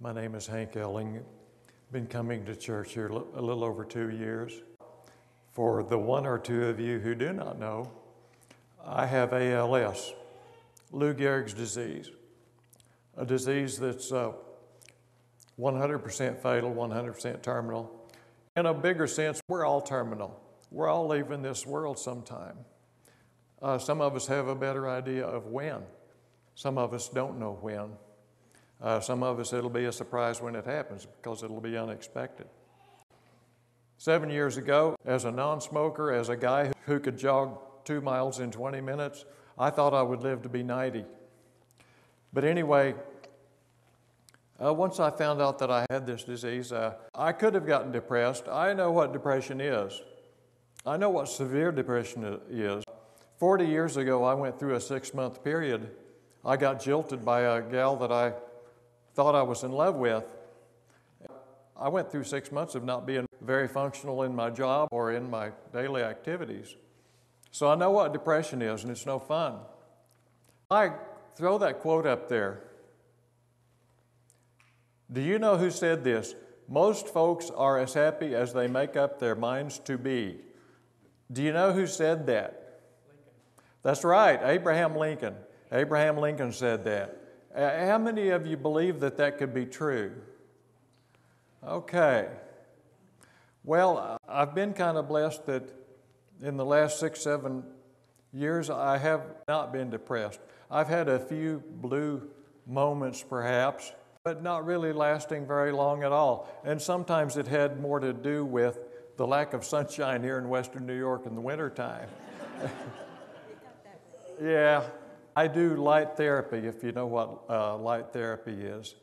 My name is Hank Elling. Been coming to church here a little over 2 years. For the one or two of you who do not know, I have ALS, Lou Gehrig's disease, a disease that's 100% fatal, 100% terminal. In a bigger sense, we're all terminal. We're all leaving this world sometime. Some of us have a better idea of when. Some of us don't know when. Some of us, it'll be a surprise when it happens because it'll be unexpected. 7 years ago, as a non-smoker, as a guy who could jog 2 miles in 20 minutes, I thought I would live to be 90. But anyway, once I found out that I had this disease, I could have gotten depressed. I know what depression is. I know what severe depression is. 40 years ago, I went through a 6-month period. I got jilted by a gal that I thought I was in love with. I went through 6 months of not being very functional in my job or in my daily activities. So I know what depression is, and it's no fun. I throw that quote up there. Do you know who said this? Most folks are as happy as they make up their minds to be. Do you know who said that? Lincoln. That's right, Abraham Lincoln. Abraham Lincoln said that. How many of you believe that that could be true? Okay. Well, I've been kind of blessed that in the last 6, 7 years, I have not been depressed. I've had a few blue moments perhaps, but not really lasting very long at all. And sometimes it had more to do with the lack of sunshine here in Western New York in the wintertime. Yeah. I do light therapy, if you know what light therapy is.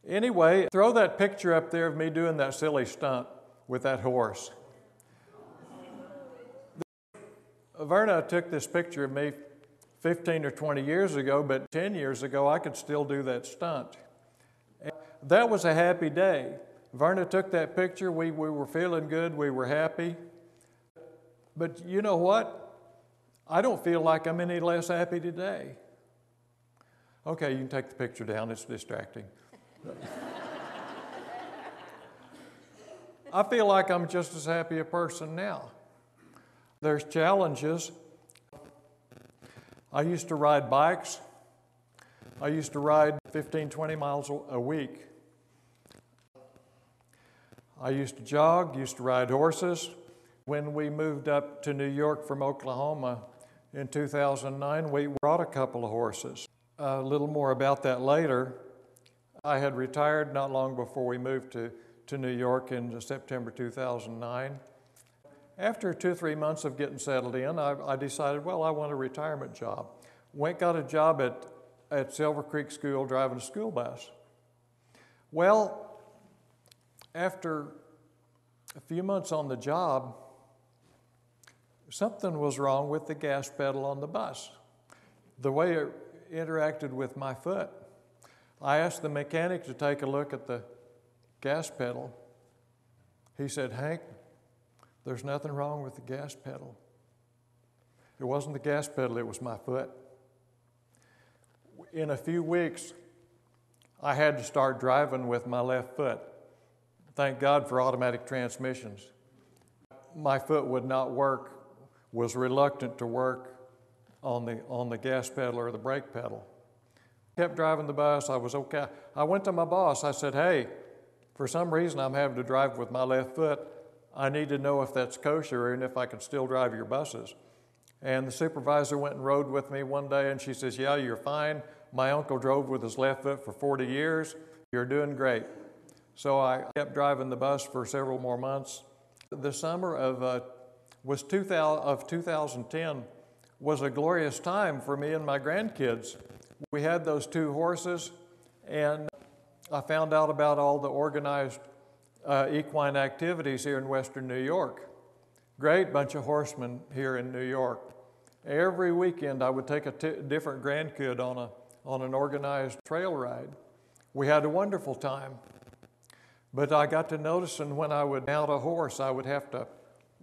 Anyway, throw that picture up there of me doing that silly stunt with that horse. Verna took this picture of me 15 or 20 years ago, but 10 years ago I could still do that stunt. And that was a happy day. Verna took that picture, we were feeling good, we were happy. But you know what? I don't feel like I'm any less happy today. Okay, you can take the picture down, it's distracting. I feel like I'm just as happy a person now. There's challenges. I used to ride bikes. I used to ride 15, 20 miles a week. I used to jog, used to ride horses. When we moved up to New York from Oklahoma, in 2009, we brought a couple of horses. A little more about that later. I had retired not long before we moved to New York in September 2009. After 2 or 3 months of getting settled in, I decided, well, I want a retirement job. Got a job at Silver Creek School driving a school bus. Well, after a few months on the job, something was wrong with the gas pedal on the bus, the way it interacted with my foot. I asked the mechanic to take a look at the gas pedal. He said, Hank, there's nothing wrong with the gas pedal. It wasn't the gas pedal, it was my foot. In a few weeks, I had to start driving with my left foot. Thank God for automatic transmissions. My foot would not work, was reluctant to work on the gas pedal or the brake pedal. Kept driving the bus, I was okay. I went to my boss, I said, hey, for some reason I'm having to drive with my left foot. I need to know if that's kosher and if I can still drive your buses. And the supervisor went and rode with me one day and she says, yeah, you're fine. My uncle drove with his left foot for 40 years. You're doing great. So I kept driving the bus for several more months. The summer of 2010 was a glorious time for me and my grandkids. We had those 2 horses, and I found out about all the organized equine activities here in Western New York. Great bunch of horsemen here in New York. Every weekend I would take a different grandkid on an organized trail ride. We had a wonderful time. But I got to noticing when I would mount a horse, I would have to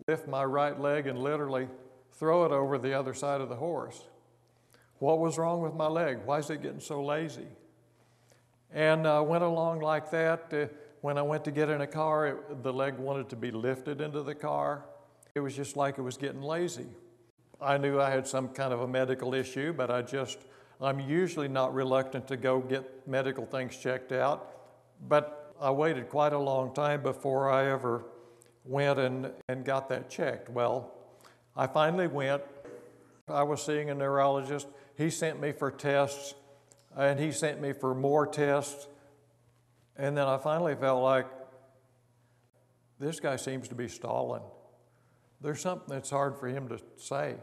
lift my right leg and literally throw it over the other side of the horse. What was wrong with my leg? Why is it getting so lazy? And went along like that. When I went to get in a car, the leg wanted to be lifted into the car. It was just like it was getting lazy. I knew I had some kind of a medical issue, but I'm usually not reluctant to go get medical things checked out. But I waited quite a long time before I ever went and got that checked. Well, I finally went. I was seeing a neurologist. He sent me for tests, and he sent me for more tests. And then I finally felt like, this guy seems to be stalling. There's something that's hard for him to say.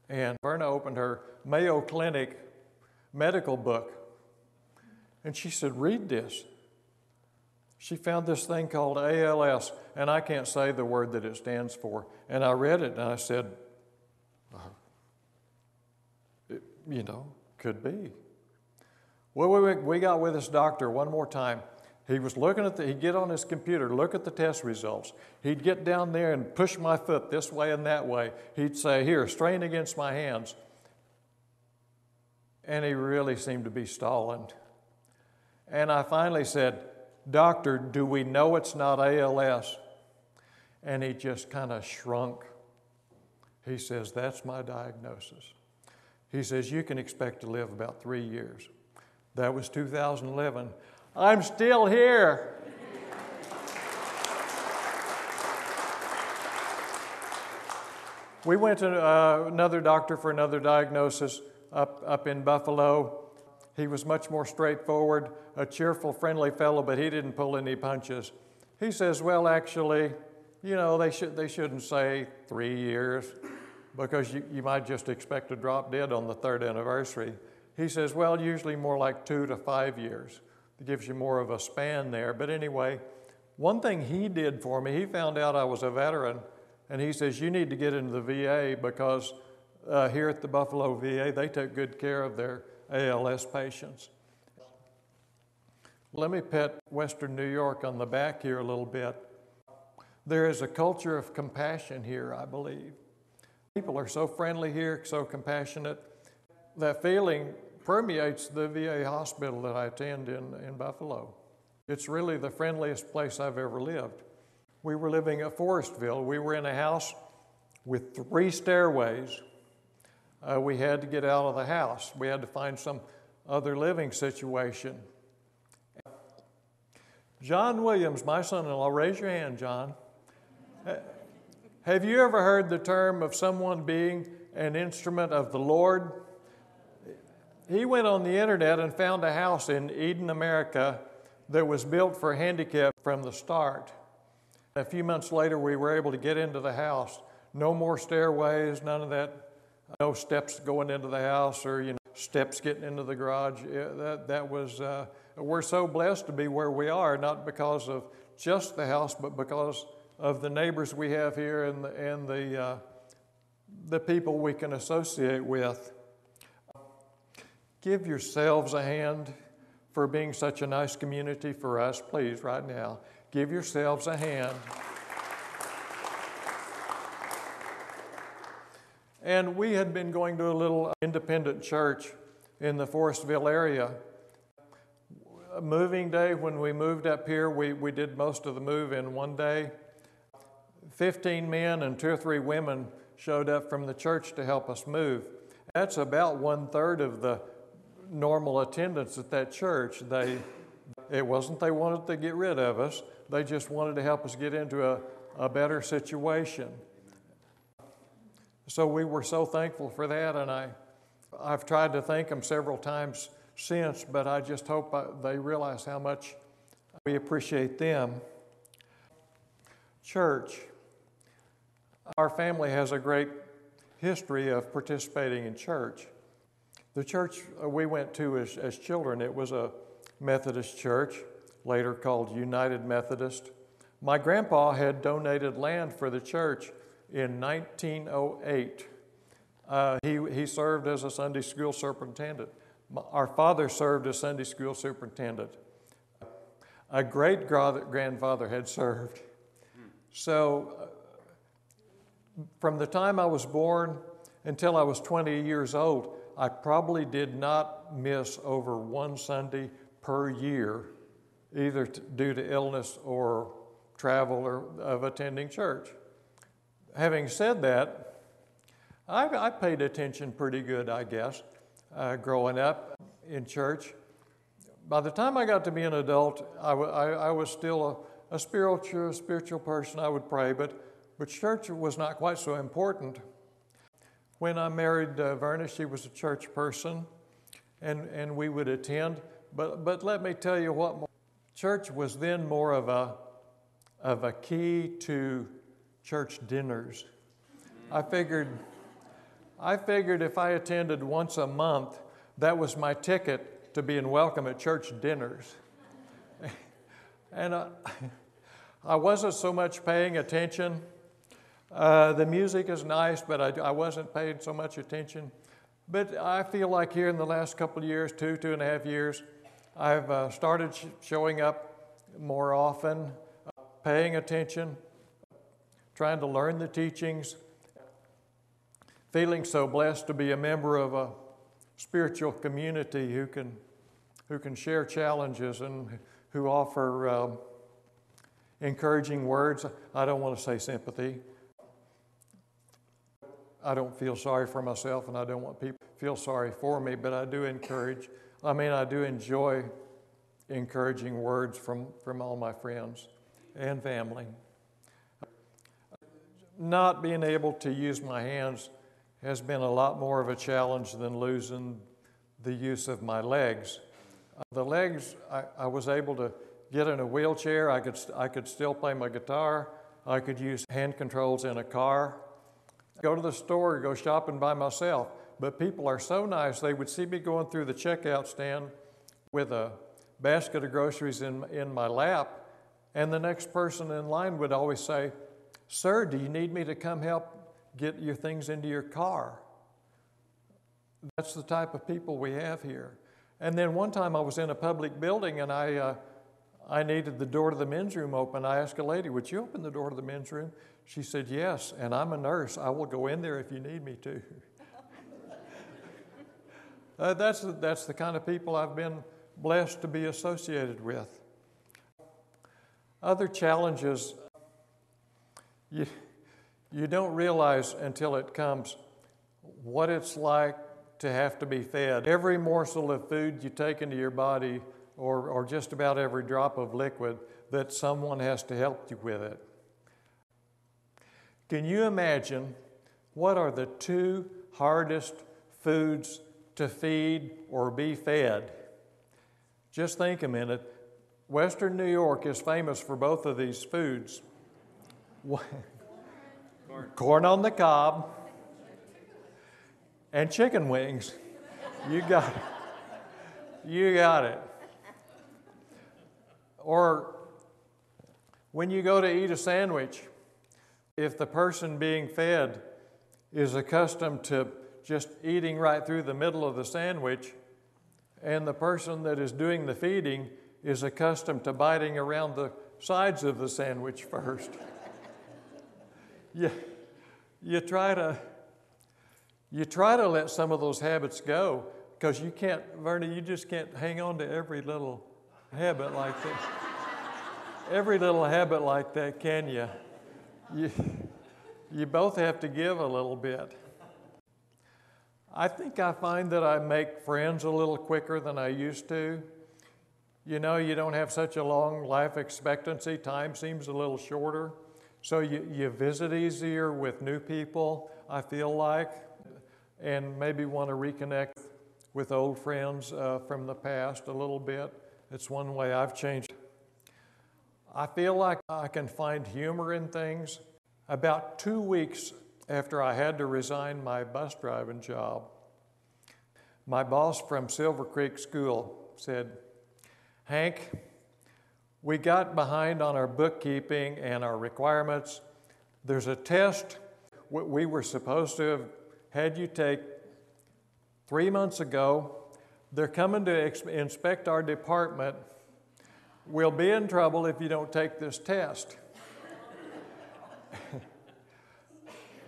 And Verna opened her Mayo Clinic medical book, and she said, read this. She found this thing called ALS, and I can't say the word that it stands for. And I read it, and I said, could be. Well, we got with this doctor one more time. He was looking at he'd get on his computer, look at the test results. He'd get down there and push my foot this way and that way. He'd say, here, strain against my hands. And he really seemed to be stalling. And I finally said, doctor, do we know it's not ALS? And he just kind of shrunk. He says, that's my diagnosis. He says, you can expect to live about 3 years. That was 2011. I'm still here. We went to another doctor for another diagnosis up in Buffalo. He was much more straightforward, a cheerful, friendly fellow, but he didn't pull any punches. He says, well, actually, they shouldn't say 3 years because you might just expect to drop dead on the 3rd anniversary. He says, well, usually more like 2 to 5 years. It gives you more of a span there. But anyway, one thing he did for me, he found out I was a veteran, and he says, you need to get into the VA because here at the Buffalo VA, they take good care of their ALS patients. Let me pet Western New York on the back here a little bit. There is a culture of compassion here, I believe. People are so friendly here, so compassionate. That feeling permeates the VA hospital that I attend in Buffalo. It's really the friendliest place I've ever lived. We were living at Forestville. We were in a house with 3 stairways. We had to get out of the house. We had to find some other living situation. John Williams, my son-in-law, raise your hand, John. Have you ever heard the term of someone being an instrument of the Lord? He went on the internet and found a house in Eden, America that was built for handicap from the start. A few months later, we were able to get into the house. No more stairways, none of that. No steps going into the house or steps getting into the garage. We're so blessed to be where we are, not because of just the house, but because of the neighbors we have here and the people we can associate with. Give yourselves a hand for being such a nice community for us, please, right now. Give yourselves a hand. And we had been going to a little independent church in the Forestville area. Moving day, when we moved up here, we did most of the move in one day. 15 men and 2 or 3 women showed up from the church to help us move. That's about 1/3 of the normal attendance at that church. It wasn't they wanted to get rid of us, they just wanted to help us get into a better situation. So we were so thankful for that, and I've tried to thank them several times since, but I just hope they realize how much we appreciate them. Church. Our family has a great history of participating in church. The church we went to as children, it was a Methodist church, later called United Methodist. My grandpa had donated land for the church in 1908. He served as a Sunday school superintendent. Our father served as Sunday school superintendent. A great-grandfather had served. So from the time I was born until I was 20 years old, I probably did not miss over one Sunday, per year, either due to illness or travel or of attending church. Having said that, I paid attention pretty good, I guess, growing up in church. By the time I got to be an adult, I was still a spiritual person. I would pray, but church was not quite so important. When I married Verna, she was a church person, and we would attend. But let me tell you what, church was then more of a key to church dinners. I figured if I attended once a month, that was my ticket to being welcome at church dinners. And I wasn't so much paying attention. The music is nice, but I wasn't paying so much attention. But I feel like here in the last couple of years, 2.5 years, I've started showing up more often, paying attention, trying to learn the teachings, feeling so blessed to be a member of a spiritual community who can share challenges and who offer encouraging words. I don't want to say sympathy. I don't feel sorry for myself, and I don't want people to feel sorry for me, but I do enjoy encouraging words from all my friends and family. Not being able to use my hands has been a lot more of a challenge than losing the use of my legs. The legs, I was able to get in a wheelchair. I could still play my guitar. I could use hand controls in a car. Go to the store, go shopping by myself. But people are so nice, they would see me going through the checkout stand with a basket of groceries in my lap, and the next person in line would always say, "Sir, do you need me to come help get your things into your car?" That's the type of people we have here. And then one time I was in a public building, and I needed the door to the men's room open. I asked a lady, "Would you open the door to the men's room?" She said, "Yes, and I'm a nurse. I will go in there if you need me to." That's the kind of people I've been blessed to be associated with. Other challenges, you don't realize until it comes what it's like to have to be fed. Every morsel of food you take into your body, or just about every drop of liquid, that someone has to help you with it. Can you imagine what are the two hardest foods to feed or be fed? Just think a minute. Western New York is famous for both of these foods. Corn on the cob and chicken wings. You got it. You got it. Or when you go to eat a sandwich, if the person being fed is accustomed to just eating right through the middle of the sandwich, and the person that is doing the feeding is accustomed to biting around the sides of the sandwich first, you try to let some of those habits go, because you can't, Verna, you just can't hang on to every little habit like that. Every little habit like that, can you? You both have to give a little bit. I think I find that I make friends a little quicker than I used to. You know, you don't have such a long life expectancy. Time seems a little shorter. So you visit easier with new people, I feel like, and maybe want to reconnect with old friends from the past a little bit. It's one way I've changed. I feel like I can find humor in things. About 2 weeks after I had to resign my bus driving job, my boss from Silver Creek School said, "Hank, we got behind on our bookkeeping and our requirements. There's a test we were supposed to have had you take 3 months ago. They're coming to inspect our department. We'll be in trouble if you don't take this test."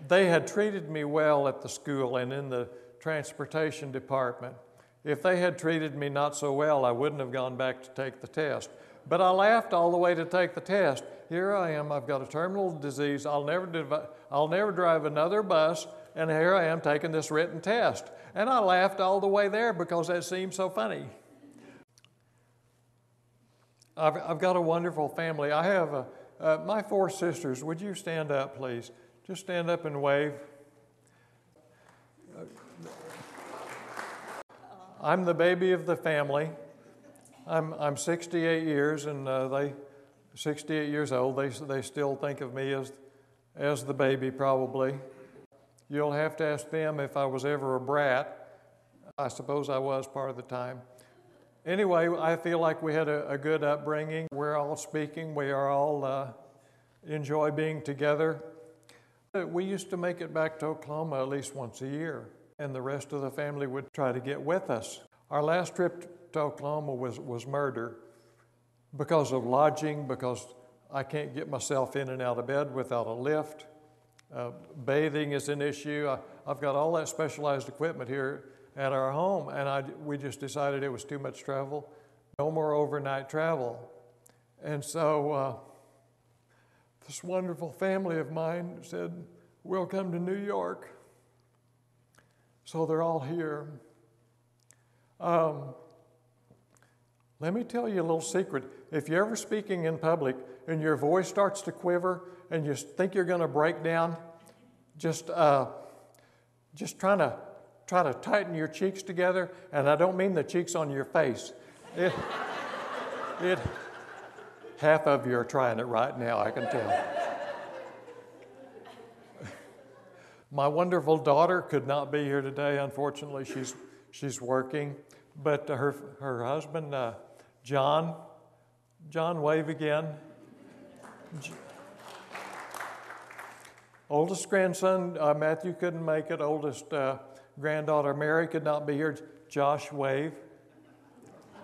They had treated me well at the school and in the transportation department. If they had treated me not so well, I wouldn't have gone back to take the test. But I laughed all the way to take the test. Here I am, I've got a terminal disease, I'll never drive another bus, and here I am taking this written test. And I laughed all the way there because that seemed so funny. I've got a wonderful family. I have my 4 sisters. Would you stand up, please? Just stand up and wave. I'm the baby of the family. I'm 68 years, and 68 years old. They still think of me as the baby, probably. You'll have to ask them if I was ever a brat. I suppose I was part of the time. Anyway, I feel like we had a good upbringing. We're all speaking. We are all enjoy being together. We used to make it back to Oklahoma at least once a year, and the rest of the family would try to get with us. Our last trip to Oklahoma was murder because of lodging, because I can't get myself in and out of bed without a lift. Bathing is an issue. I've got all that specialized equipment here at our home, and we just decided it was too much travel. No more overnight travel. And so this wonderful family of mine said, we'll come to New York. So they're all here. Let me tell you a little secret. If you're ever speaking in public and your voice starts to quiver and you think you're going to break down, just try to tighten your cheeks together, and I don't mean the cheeks on your face. Half of you are trying it right now, I can tell. My wonderful daughter could not be here today. Unfortunately, she's working. But her husband, John, wave again. Oldest grandson, Matthew, couldn't make it. Oldest granddaughter, Mary, could not be here. Josh, wave.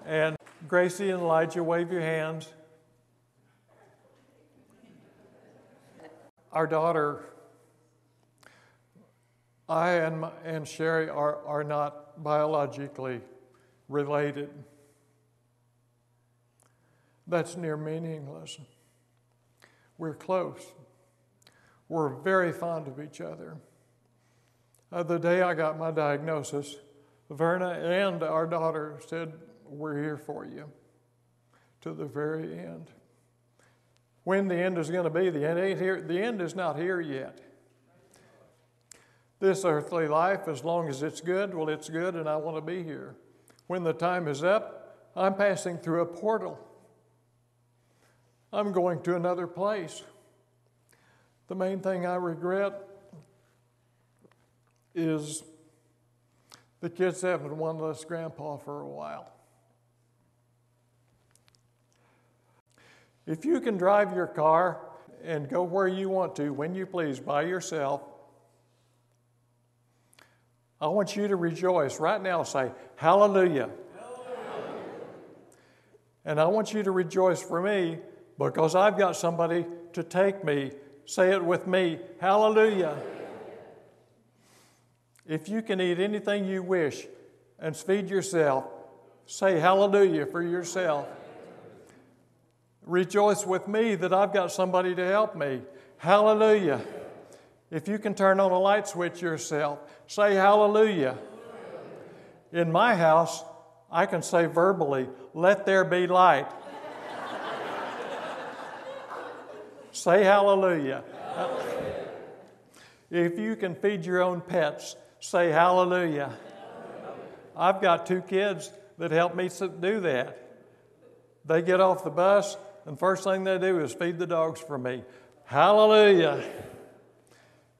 And Gracie and Elijah, wave your hands. Our daughter, I and Sherry are not biologically related. That's near meaningless. We're close. We're very fond of each other. The day I got my diagnosis, Verna and our daughter said, we're here for you to the very end. When the end is going to be, the end ain't here. The end is not here yet. This earthly life, as long as it's good, well, it's good, and I want to be here. When the time is up, I'm passing through a portal. I'm going to another place. The main thing I regret is the kids having one less grandpa for a while. If you can drive your car and go where you want to, when you please, by yourself, I want you to rejoice. Right now, say, hallelujah. Hallelujah. And I want you to rejoice for me because I've got somebody to take me. Say it with me, hallelujah. If you can eat anything you wish and feed yourself, say hallelujah for yourself. Rejoice with me that I've got somebody to help me. Hallelujah. If you can turn on a light switch yourself, say hallelujah. In my house, I can say verbally, let there be light. Say hallelujah. If you can feed your own pets, say hallelujah. I've got 2 kids that help me do that. They get off the bus, and first thing they do is feed the dogs for me. Hallelujah.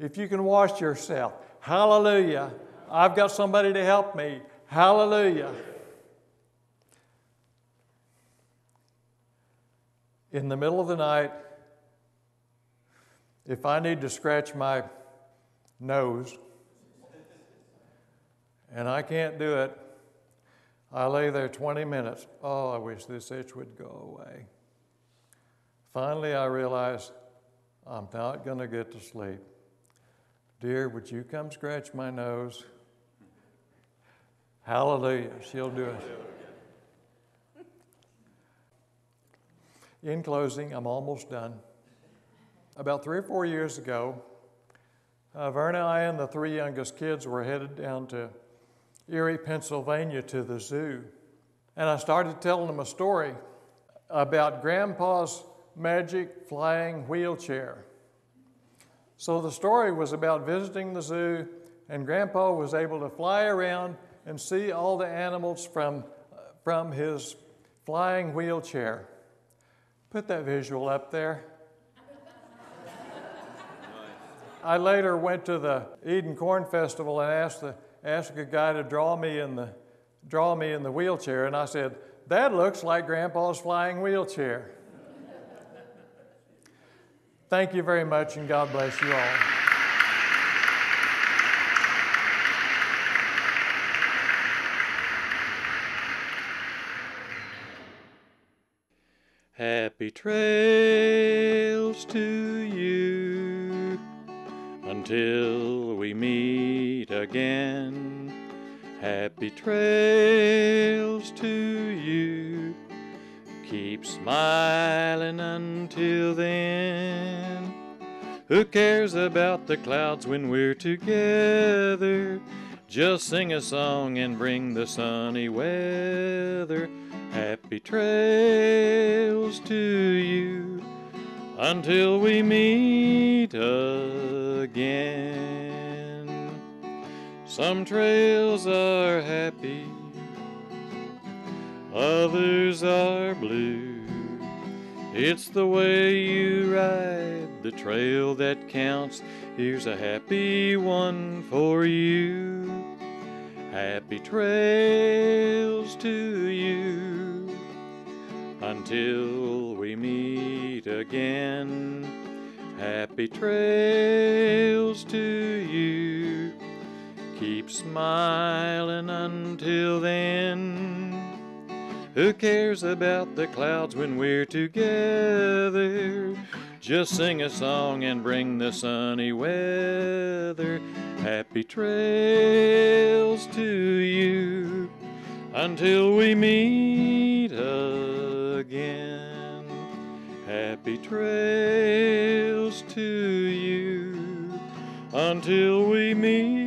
If you can wash yourself, hallelujah. I've got somebody to help me. Hallelujah. In the middle of the night, if I need to scratch my nose and I can't do it, I lay there 20 minutes. Oh, I wish this itch would go away. Finally, I realize I'm not going to get to sleep. Dear, would you come scratch my nose? Hallelujah. She'll do it. In closing, I'm almost done. About 3 or 4 years ago, Verna and I and the 3 youngest kids were headed down to Erie, Pennsylvania to the zoo. And I started telling them a story about Grandpa's magic flying wheelchair. So the story was about visiting the zoo, and Grandpa was able to fly around and see all the animals from his flying wheelchair. Put that visual up there. I later went to the Eden Corn Festival and asked a guy to draw me in the wheelchair, and I said, "That looks like Grandpa's flying wheelchair." Thank you very much, and God bless you all. Happy trails to you until we meet again. Happy trails to you. Keep smiling until then. Who cares about the clouds when we're together? Just sing a song and bring the sunny weather. Happy trails to you until we meet again. Some trails are happy, others are blue. It's the way you ride the trail that counts. Here's a happy one for you. Happy trails to you until we meet again. Happy trails to you. Keep smiling until then. Who cares about the clouds when we're together? Just sing a song and bring the sunny weather. Happy trails to you until we meet again. Happy trails to you until we meet